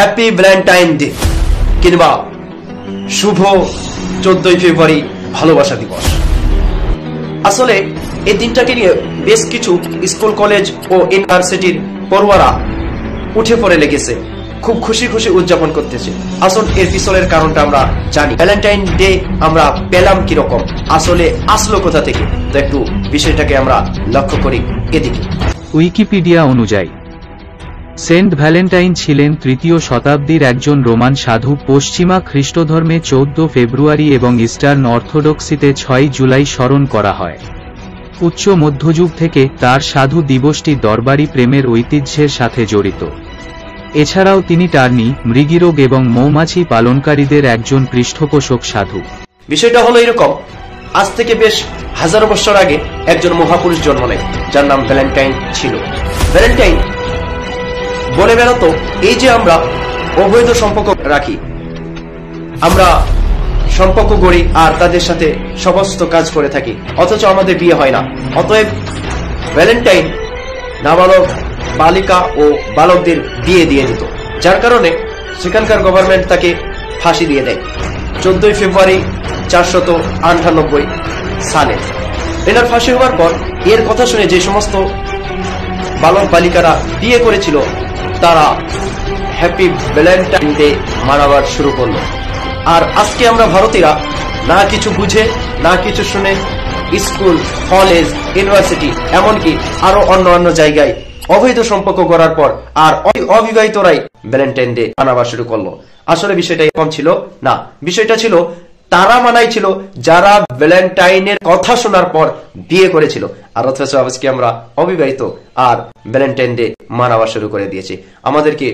Happy Valentine day কিংবা শুভ 14ই ফেব্রুয়ারি ভালোবাসা দিবস। আসলে এই দিনটাকে নিয়ে বেশ কিছু স্কুল কলেজ ও ইউনিভার্সিটির পড়ুয়ারা উঠে পড়ে লেগেছে, খুব খুশি খুশি উদযাপন করতেছে। আসল এর পিছনের কারণটা আমরা জানি। ভ্যালেন্টাইন ডে আমরা পেলাম কিরকম, আসলে আসলো কোথা থেকে, তো একটু বিষয়টাকে আমরা লক্ষ্য করি এদিকে। উইকিপিডিয়া অনুযায়ী সেন্ট ভ্যালেন্টাইন ছিলেন 3য় শতাব্দীর একজন রোমান সাধু। পশ্চিমা খ্রিস্টধর্মে 14 ফেব্রুয়ারি এবং ইস্টার্ন অর্থোডক্সিতে 6 জুলাই স্মরণ করা হয়। উচ্চ মধ্যযুগ থেকে তার সাধু দিবসটি দরবারি প্রেমের ঐতিহ্যের সাথে জড়িত। এছাড়াও তিনি টার্নি, মৃগীরোগ এবং মৌমাছি পালনকারীদের একজন পৃষ্ঠপোষক সাধু। বিষয়টা হলো এরকম, আজ থেকে বেশ হাজার বছর আগে একজন মহাপুরুষ জন্ম নেয় যার নাম ভ্যালেন্টাইন ছিল। ভ্যালেন্টাইন বলে বেড়াতো, এই যে আমরা অবৈধ সম্পর্ক রাখি, আমরা সম্পর্ক গড়ি আর তাদের সাথে সমস্ত কাজ করে থাকি, অথচ আমাদের বিয়ে হয় না। অতএব ভ্যালেন্টাইন নাবালক বালিকা ও বালকদের বিয়ে দিয়ে দিত, যার কারণে সেখানকার গভর্নমেন্ট তাকে ফাঁসি দিয়ে দেয় 14ই ফেব্রুয়ারি 498 সালে। এনার ফাঁসি হওয়ার পর এর কথা শুনে যে সমস্ত বালক বালিকারা বিয়ে করেছিল তারা হ্যাপি ভ্যালেন্টাইন ডে মানাবার শুরু করলো। আর আজকে আমরা ভারতীয়রা না কিছু বুঝে না কিছু শুনে স্কুল, কলেজ, ইউনিভার্সিটি, এমনকি আরো অন্য জায়গায় অবৈধ সম্পর্ক গড়ার পর আর অবিবাহিতরাই ভ্যালেন্টাইন ডে মানাবার শুরু করলো। আসলে বিষয়টা এরকম ছিল না, বিষয়টা ছিল তারা মানাইছিল যারা ভ্যালেন্টাইনের কথা শোনার পর বিয়ে করেছিল, আর অথচ আজকে আমরা অবিবাহিত আর ভ্যালেন্টাইন ডে মানাবার শুরু করে দিয়েছি। আমাদেরকে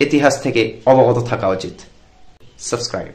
ইতিহাস থেকে অবগত থাকা উচিত। সাবস্ক্রাইব।